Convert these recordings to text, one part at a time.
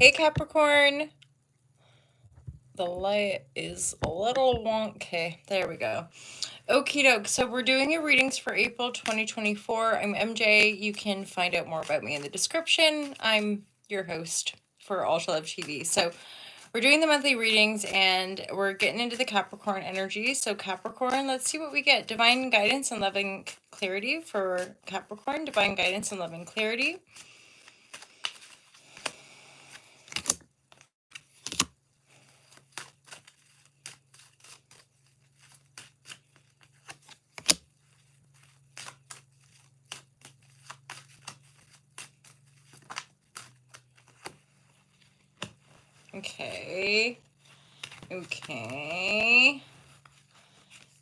Hey Capricorn, the light is a little wonky. There we go. Okie doke. So we're doing your readings for April 2024. I'm MJ. You can find out more about me in the description. I'm your host for All to Love TV. So we're doing the monthly readings and we're getting into the Capricorn energy. So Capricorn, let's see what we get. Divine guidance and loving clarity for Capricorn. Divine guidance and loving clarity. Okay.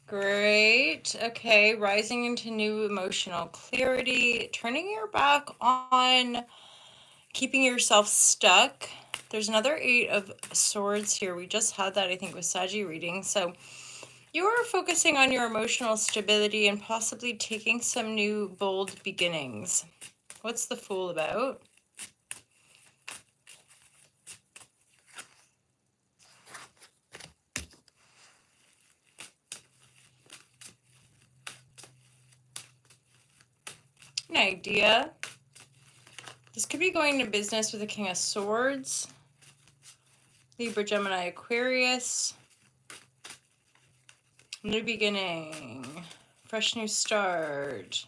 Great. Okay, rising into new emotional clarity, turning your back on keeping yourself stuck. There's another 8 of Swords here. We just had that, I think, with Saggy reading. So you are focusing on your emotional stability and possibly taking some new bold beginnings. What's the Fool about? An idea. This could be going to business with the King of Swords. Libra, Gemini, Aquarius. New beginning. Fresh new start.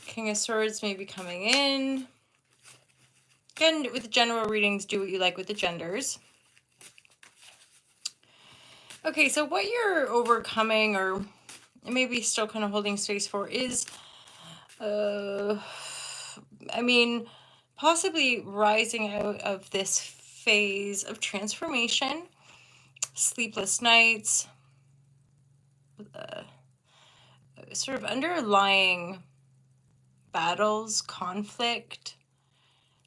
King of Swords may be coming in. Again, with the general readings, do what you like with the genders. Okay, so what you're overcoming or maybe still kind of holding space for is, possibly rising out of this phase of transformation, sleepless nights, sort of underlying battles, conflict.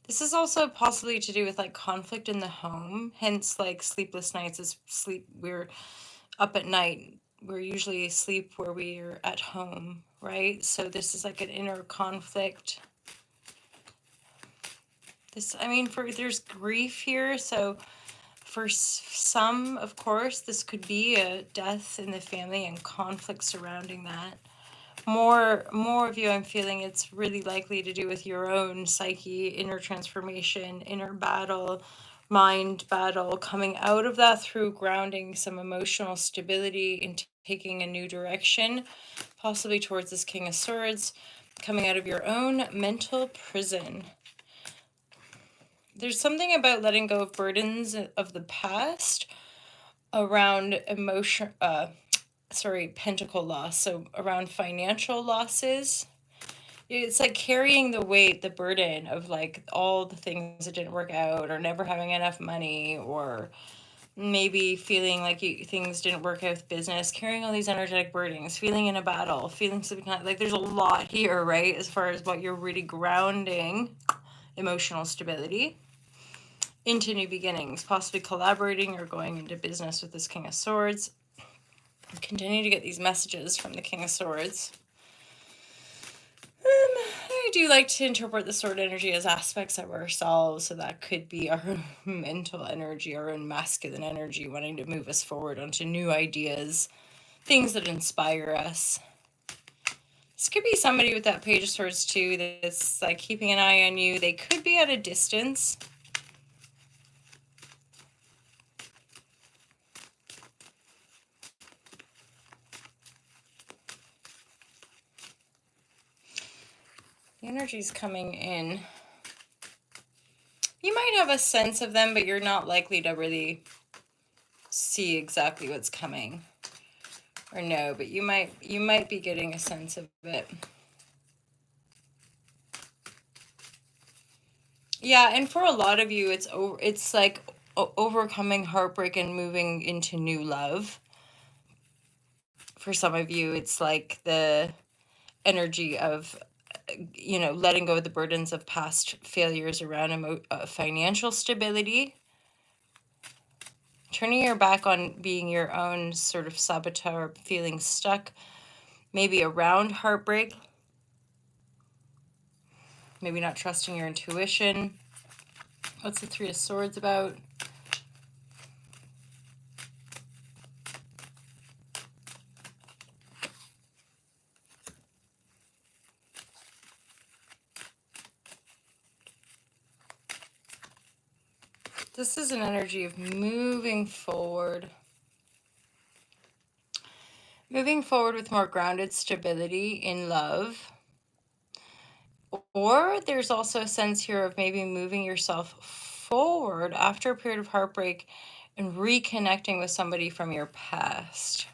This is also possibly to do with like conflict in the home, hence like sleepless nights is we're up at night. We're usually asleep where we're at home, right? So this is like an inner conflict. There's grief here. So for some, of course, this could be a death in the family and conflict surrounding that. More of you, I'm feeling it's really likely to do with your own psyche, inner transformation, inner battle, mind battle, coming out of that through grounding some emotional stability and taking a new direction, possibly towards this King of Swords, coming out of your own mental prison. There's something about letting go of burdens of the past around pentacle loss, so around financial losses. It's like carrying the weight, the burden of like all the things that didn't work out, or never having enough money, or maybe feeling like things didn't work out with business, carrying all these energetic burdens, feeling in a battle, feeling something like there's a lot here, right? As far as what you're really grounding emotional stability into new beginnings, possibly collaborating or going into business with this King of Swords. Continue to get these messages from the King of Swords. I do like to interpret the sword energy as aspects of ourselves, so that could be our mental energy, our own masculine energy, wanting to move us forward onto new ideas, things that inspire us. This could be somebody with that Page of Swords too that's like keeping an eye on you. They could be at a distance. The energy's coming in. You might have a sense of them, but you're not likely to really see exactly what's coming. Or no, but you might be getting a sense of it. Yeah, and for a lot of you, it's like overcoming heartbreak and moving into new love. For some of you, it's like the energy of, letting go of the burdens of past failures around financial stability. Turning your back on being your own sort of saboteur, feeling stuck, maybe around heartbreak. Maybe not trusting your intuition. What's the Three of Swords about? This is an energy of moving forward. Moving forward with more grounded stability in love. Or there's also a sense here of maybe moving yourself forward after a period of heartbreak and reconnecting with somebody from your past.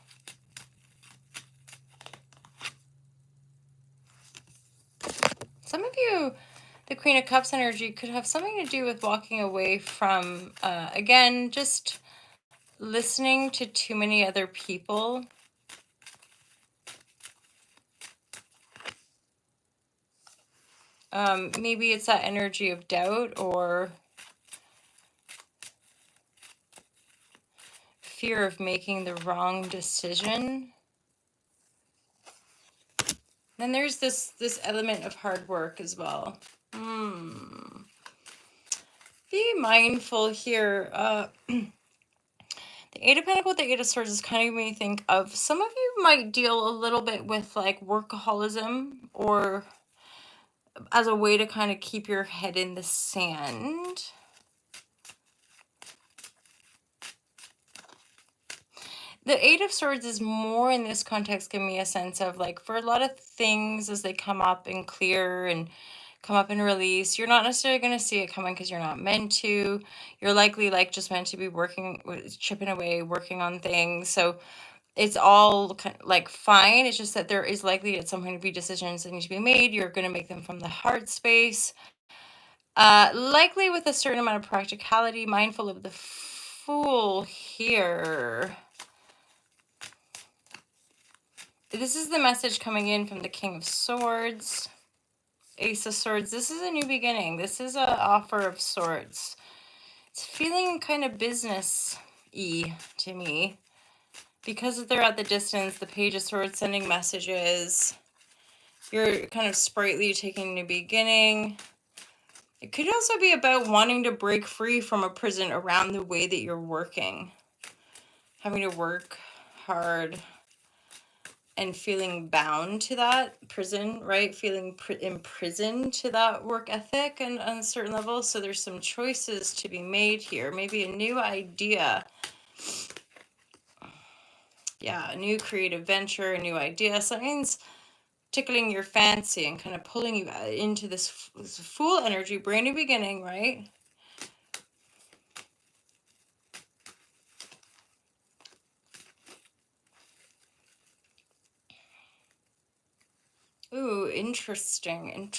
Some of you, the Queen of Cups energy could have something to do with walking away from, again, just listening to too many other people. Maybe it's that energy of doubt or fear of making the wrong decision. Then there's this element of hard work as well. Be mindful here. The Eight of Pentacles, the Eight of Swords is kind of making me think of some of you might deal a little bit with like workaholism or as a way to kind of keep your head in the sand. The Eight of Swords is more in this context giving me a sense of like for a lot of things as they come up and clear and come up and release, you're not necessarily going to see it coming because you're not meant to. You're likely like just meant to be working, chipping away, working on things. So it's all kind of like fine. It's just that there is likely at some point to be decisions that need to be made. You're going to make them from the heart space. Likely with a certain amount of practicality, mindful of the Fool here. This is the message coming in from the King of Swords, Ace of Swords. This is a new beginning. This is an offer of sorts. It's feeling kind of business-y to me. Because they're at the distance, the Page of Swords sending messages. You're kind of sprightly taking a new beginning. It could also be about wanting to break free from a prison around the way that you're working. Having to work hard and feeling bound to that prison, right? Feeling imprisoned to that work ethic and on a certain level. So there's some choices to be made here. Maybe a new idea. Yeah, a new creative venture, a new idea. Something's tickling your fancy and kind of pulling you into this Fool energy, brand new beginning, right? Ooh, interesting.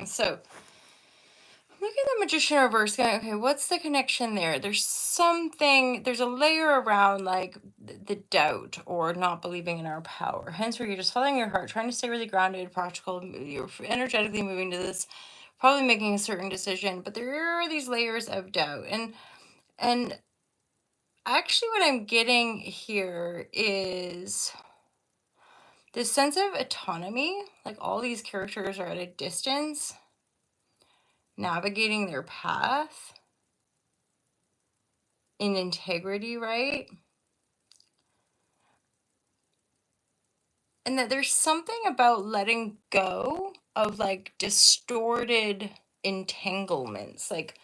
So look at the Magician reverse. Okay, what's the connection there? There's a layer around like the doubt or not believing in our power. Hence, where you're just following your heart, trying to stay really grounded, practical. You're energetically moving to this, probably making a certain decision. But there are these layers of doubt, and actually, what I'm getting here is this sense of autonomy. Like all these characters are at a distance, navigating their path in integrity, right? And that there's something about letting go of like distorted entanglements, like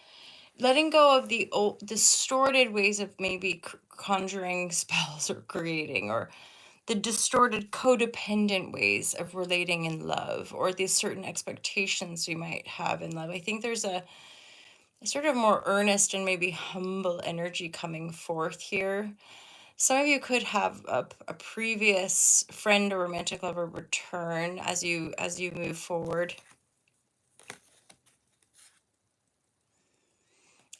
letting go of the old distorted ways of maybe conjuring spells or creating, or the distorted codependent ways of relating in love, or these certain expectations we might have in love. I think there's a sort of more earnest and maybe humble energy coming forth here. Some of you could have a previous friend or romantic lover return as you move forward.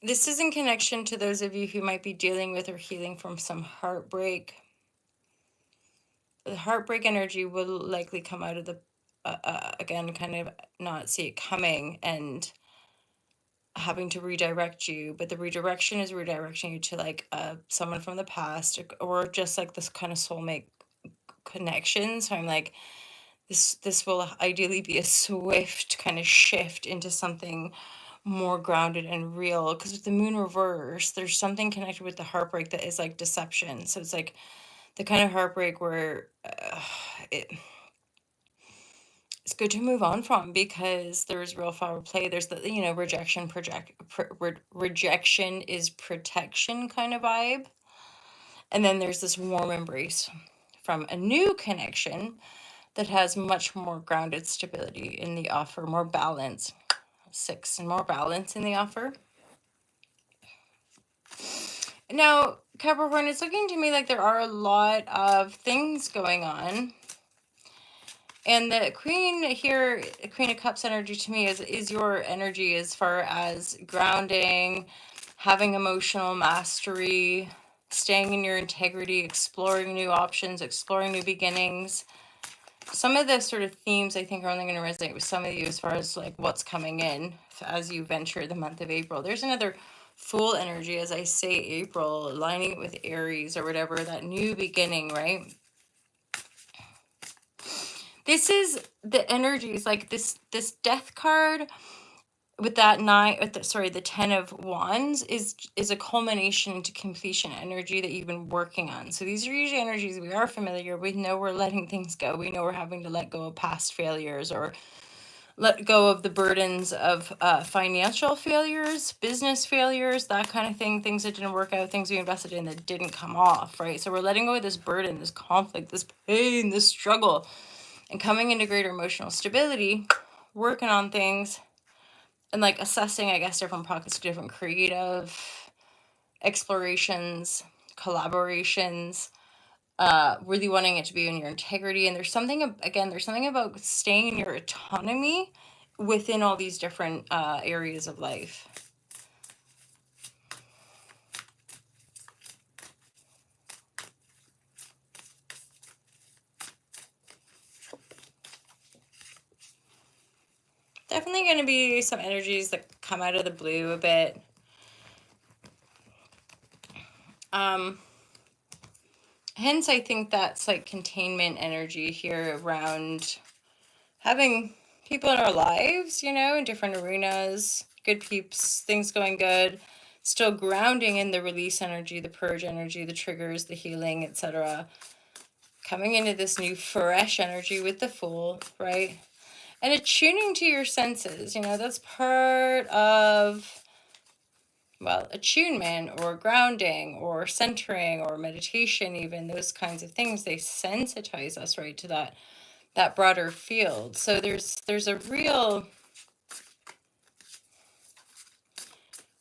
This is in connection to those of you who might be dealing with or healing from some heartbreak. The heartbreak energy will likely come out of the, again, kind of not see it coming and having to redirect you, but the redirection is redirecting you to like someone from the past or just like this kind of soulmate connection. So I'm like, this will ideally be a swift kind of shift into something more grounded and real, because with the moon reverse, there's something connected with the heartbreak that is like deception. So it's like the kind of heartbreak where it, it's good to move on from, because there's real foul play. There's the, rejection is protection kind of vibe. And then there's this warm embrace from a new connection that has much more grounded stability in the offer, more balance. 6, and more balance in the offer. Now, Capricorn, it's looking to me like there are a lot of things going on. And the Queen here, Queen of Cups energy to me is your energy as far as grounding, having emotional mastery, staying in your integrity, exploring new options, exploring new beginnings. Some of the sort of themes I think are only going to resonate with some of you as far as like what's coming in as you venture the month of April. There's another Fool energy, as I say, April, aligning it with Aries or whatever, that new beginning, right? This is the energies, like this Death card with that the 10 of Wands is a culmination into completion energy that you've been working on. So these are usually energies we are familiar. We know we're letting things go. We know we're having to let go of past failures, or let go of the burdens of financial failures, business failures, that kind of thing, things that didn't work out, things we invested in that didn't come off, right? So we're letting go of this burden, this conflict, this pain, this struggle, and coming into greater emotional stability, working on things, and like assessing, I guess, different pockets, different creative explorations, collaborations, really wanting it to be in your integrity. And there's something about staying in your autonomy within all these different areas of life. Definitely going to be some energies that come out of the blue a bit. Hence, I think that's like containment energy here around having people in our lives, in different arenas, good peeps, things going good, still grounding in the release energy, the purge energy, the triggers, the healing, etc. Coming into this new fresh energy with the Fool, right? And attuning to your senses, that's part of, well, attunement or grounding or centering or meditation, even those kinds of things. They sensitize us, right, to that broader field. So there's a real,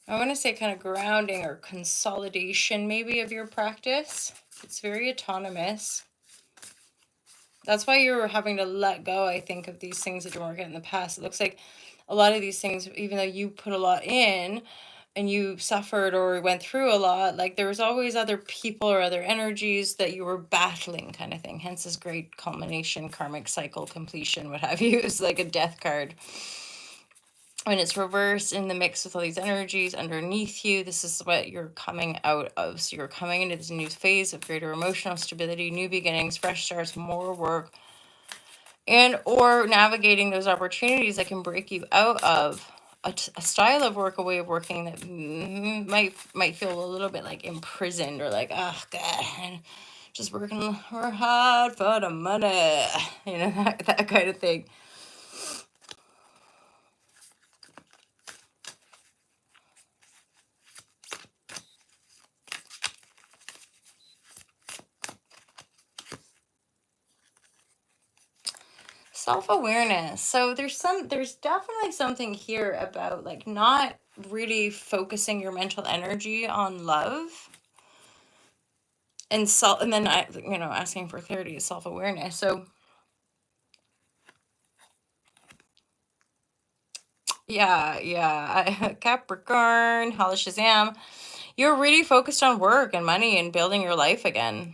I want to say, kind of grounding or consolidation maybe of your practice. It's very autonomous. That's why you're having to let go, I think, of these things that didn't work out in the past. It looks like a lot of these things, even though you put a lot in and you suffered or went through a lot, like there was always other people or other energies that you were battling, kind of thing. Hence this great culmination, karmic cycle completion, what have you. It's like a death card. When it's reversed in the mix with all these energies underneath you, this is what you're coming out of. So you're coming into this new phase of greater emotional stability, new beginnings, fresh starts, more work, and or navigating those opportunities that can break you out of a style of work, a way of working that might feel a little bit like imprisoned, or like, oh God, and just working hard for the money, that kind of thing. Self-awareness. So there's definitely something here about like not really focusing your mental energy on love, and then asking for clarity is self-awareness. So yeah, Capricorn, holla Shazam. You're really focused on work and money and building your life again.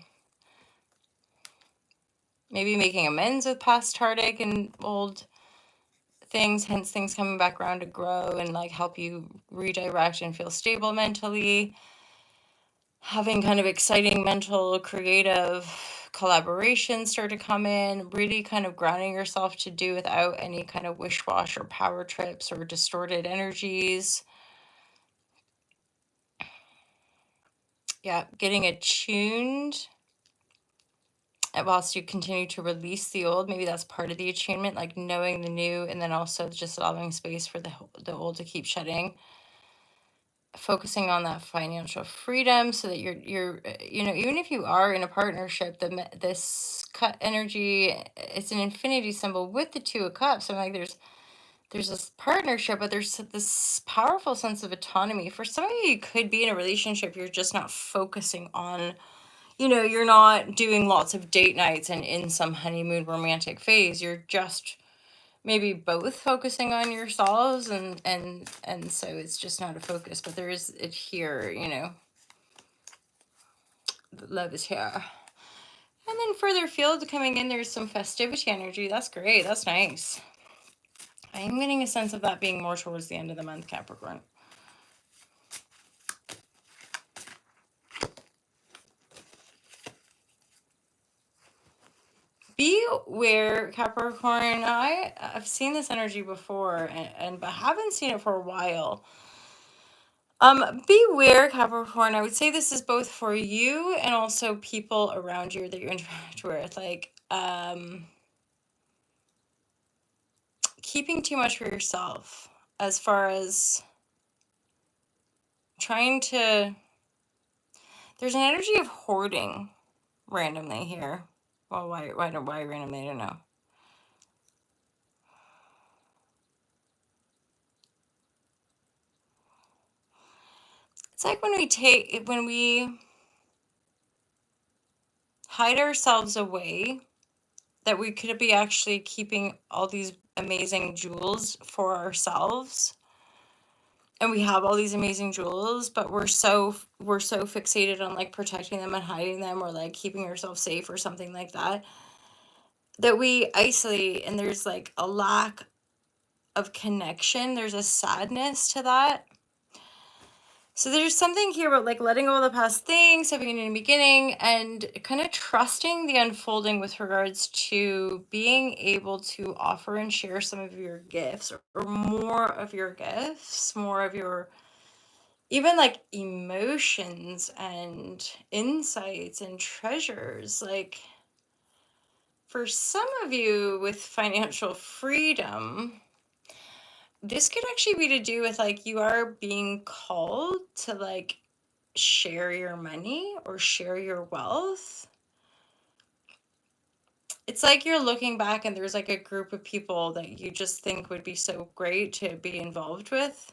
Maybe making amends with past heartache and old things, hence things coming back around to grow and like help you redirect and feel stable mentally. Having kind of exciting mental, creative collaborations start to come in, really kind of grounding yourself to do without any kind of wish-wash or power trips or distorted energies. Yeah, getting attuned whilst you continue to release the old. Maybe that's part of the attunement, like knowing the new and then also just allowing space for the old to keep shedding. Focusing on that financial freedom so that you're even if you are in a partnership, this cut energy, it's an infinity symbol with the Two of Cups. I'm like, there's this partnership, but there's this powerful sense of autonomy. For some of you, you could be in a relationship, you're just not focusing on, you're not doing lots of date nights and in some honeymoon romantic phase. You're just maybe both focusing on yourselves, and so it's just not a focus, but there is it here, love is here. And then further field coming in, there's some festivity energy. That's great. That's nice. I am getting a sense of that being more towards the end of the month, Capricorn. Be aware, Capricorn. I've seen this energy before, and but haven't seen it for a while. Beware, Capricorn. I would say this is both for you and also people around you that you interact with. Like, keeping too much for yourself, as far as trying to. There's an energy of hoarding, randomly here. Well, why randomly? I don't know. It's like when we hide ourselves away, that we could be actually keeping all these amazing jewels for ourselves. And we have all these amazing jewels, but we're so fixated on like protecting them and hiding them, or like keeping ourselves safe or something like that, that we isolate, and there's like a lack of connection. There's a sadness to that. So there's something here about like letting go of the past things, having a new beginning, and kind of trusting the unfolding with regards to being able to offer and share some of your gifts, or more of your gifts, more of your even like emotions and insights and treasures. Like, for some of you with financial freedom, this could actually be to do with like you are being called to like share your money or share your wealth. It's like you're looking back and there's like a group of people that you just think would be so great to be involved with,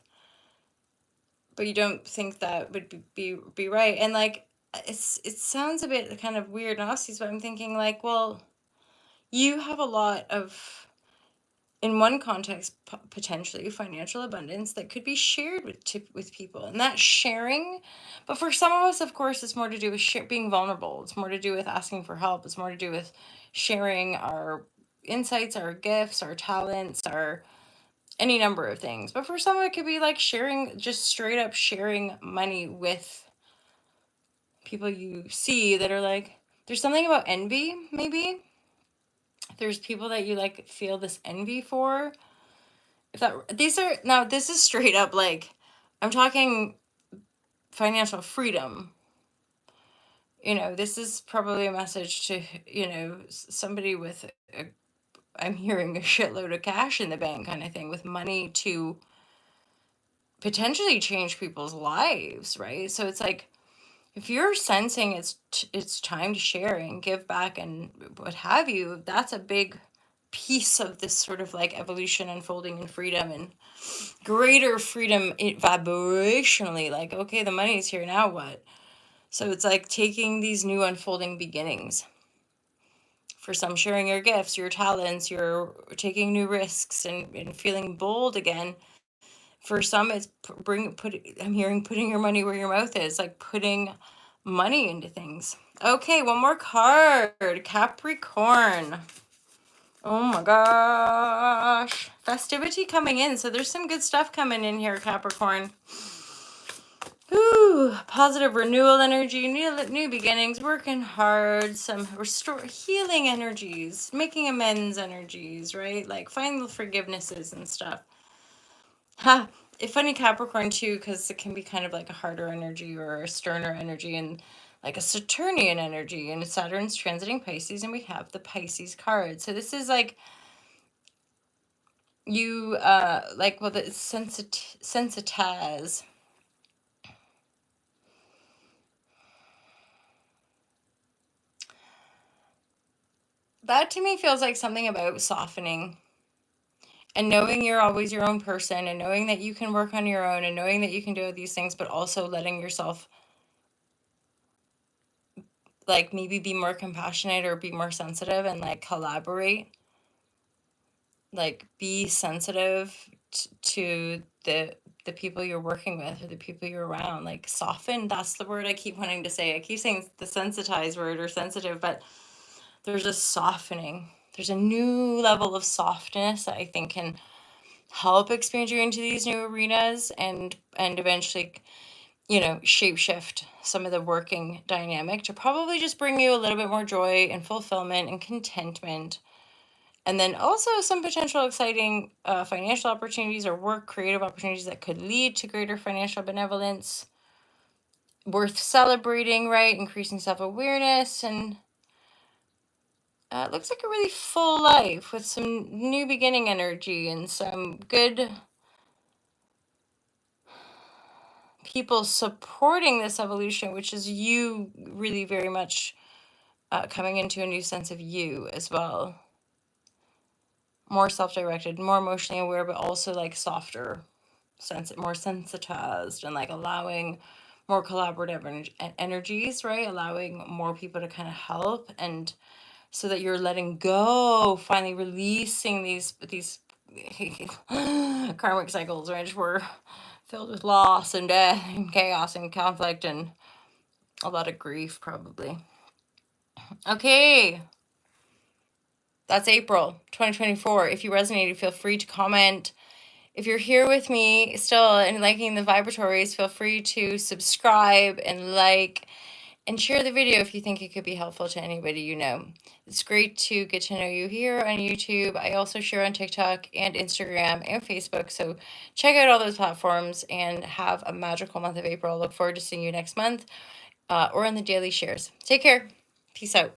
but you don't think that would be right. And like it sounds a bit kind of weird and Aussies, but I'm thinking like, well, you have a lot of, in one context, potentially financial abundance that could be shared with people, and that sharing. But for some of us, of course, it's more to do with being vulnerable. It's more to do with asking for help. It's more to do with sharing our insights, our gifts, our talents, our any number of things. But for some, it could be like sharing, just straight up sharing money with people you see that are like, there's something about envy, maybe. There's people that you like feel this envy for. If that, these are, now this is straight up like, I'm talking financial freedom. This is probably a message to, somebody with, I'm hearing a shitload of cash in the bank kind of thing, with money to potentially change people's lives, right? So it's like, if you're sensing it's time to share and give back and what have you, that's a big piece of this sort of like evolution, unfolding, and freedom, and greater freedom vibrationally. Like, okay, the money's here, now what? So it's like taking these new unfolding beginnings. For some, sharing your gifts, your talents, you're taking new risks and feeling bold again. For some, it's I'm hearing putting your money where your mouth is, like putting money into things. Okay, one more card. Capricorn. Oh my gosh. Festivity coming in. So there's some good stuff coming in here, Capricorn. Ooh. positive renewal energy, new beginnings, working hard, some healing energies, making amends energies, right? Like final forgivenesses and stuff. It's funny Capricorn too, because it can be kind of like a harder energy or a sterner energy, and like a Saturnian energy, and Saturn's transiting Pisces, and we have the Pisces card. So this is like you like, well, the sensitize. That to me feels like something about softening and knowing you're always your own person, and knowing that you can work on your own, and knowing that you can do these things, but also letting yourself like maybe be more compassionate or be more sensitive and like collaborate, like be sensitive to the people you're working with or the people you're around. Like soften, that's the word I keep wanting to say. I keep saying the sensitized word or sensitive, but there's a softening. There's a new level of softness that I think can help expand you into these new arenas, and eventually, you know, shapeshift some of the working dynamic to probably just bring you a little bit more joy and fulfillment and contentment. And then also some potential exciting financial opportunities or work creative opportunities that could lead to greater financial benevolence, worth celebrating, right? Increasing self-awareness. And it looks like a really full life with some new beginning energy and some good people supporting this evolution, which is you really very much coming into a new sense of you as well. More self-directed, more emotionally aware, but also like softer, more sensitized, and like allowing more collaborative energies, right? Allowing more people to kind of help, and so that you're letting go, finally releasing these karmic cycles, right? We're filled with loss and death and chaos and conflict and a lot of grief, probably. Okay. That's April 2024. If you resonated, feel free to comment. If you're here with me still and liking the vibratories, feel free to subscribe and like and share the video if you think it could be helpful to anybody you know. It's great to get to know you here on YouTube. I also share on TikTok and Instagram and Facebook. So check out all those platforms and have a magical month of April. Look forward to seeing you next month or in the daily shares. Take care. Peace out.